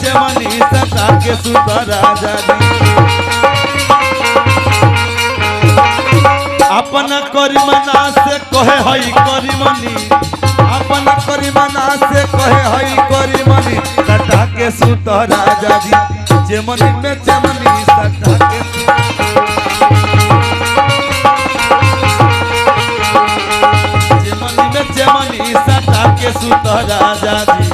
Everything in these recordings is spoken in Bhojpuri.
चमनी सटा के सुता राजा जी अपना करीमना से कहे हई करीमनी अपना करीमना से कहे हई करीमनी सटा के सुता राजा जी चमनी में चमनी सटा के चमनी में चमनी सटा के सुता राजा जी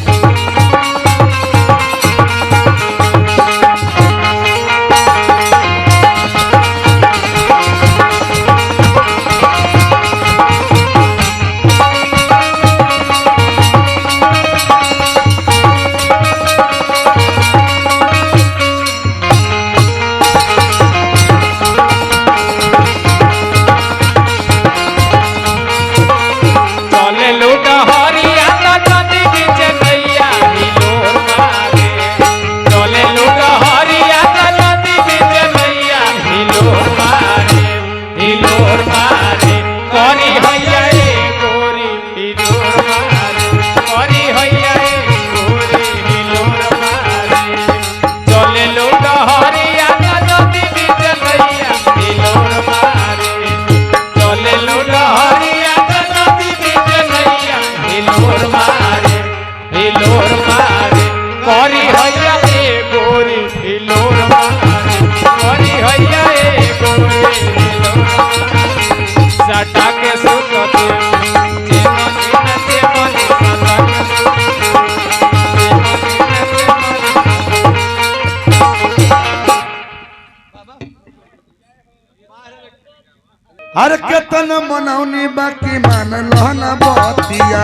हर केतन मनौनी बाकी मान लहना बतिया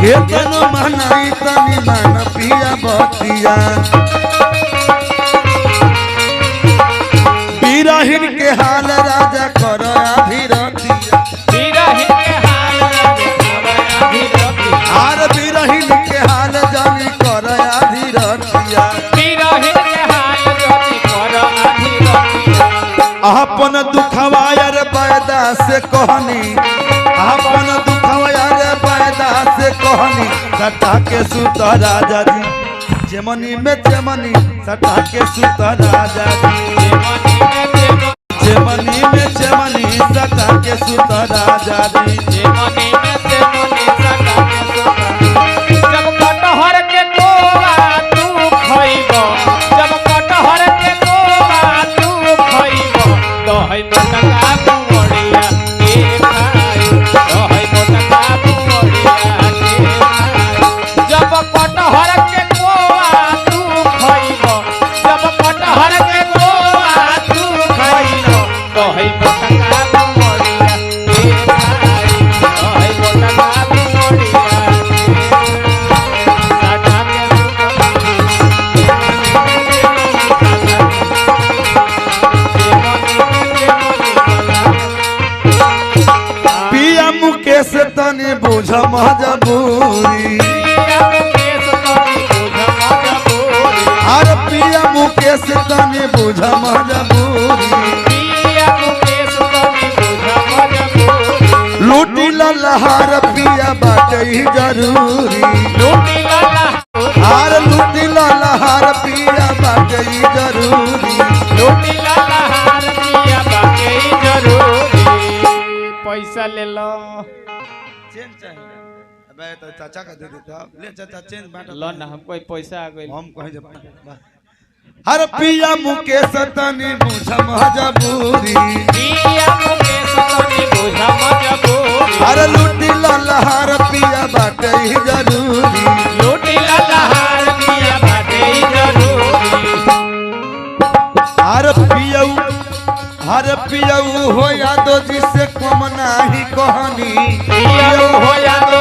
केतन मनाई तनी मान पिया बतिया बीराहीन के हाल राजा कर आधी रतिया बीराहीन के हाल आर बीराहीन के हाल जानी कर आधी रतिया अपन दुखवा यार पैदा से कहनी अपन दुखवा यार पैदा से कहनी सटा के सुता राजा जी चमनी में चमनी सटा के सुता राजा जी चमनी में चमनी सटा के सुता राजा जी चमनी में चमनी सटा के सुता जब कटहर के कोवा तू खइबो जब कटहर के कोवा तू खइबो तो है मोटका बुढ़िया के खाई तो है मोटका बुढ़िया के खाई जब कटहर के कोवा तू खइबो जब कटहर के कोवा तू खइबो तो है मोटका बुढ़िया के खाई तो है मोटका बुढ़िया साटा के मुकेश तनी बुझ मजबूरी हर पिया मुकेश तनी बुझ मजबूरी लूटी ललहार पिया बाटे जरूरी हार लूटी ललहार पिया बाटे जरूरी लूटी ललहार पिया बाटे जरूरी पैसा ले लो चेन चाहिए अबे तो चाचा का दे देता ले चाचा चेन बांट लो ना हमको पैसा आ गई हम कहीं जब हर पिया मुकेश तनी बुझ मजबूरी पिया मुकेश तनी बुझ मजबूरी हर लूटी ललहार पिया बाटे जरूरी लूटी ललहार पिया बाटे जरूरी हर पियऊ हो यादो जी से कम नाही कहनी पियऊ हो यादो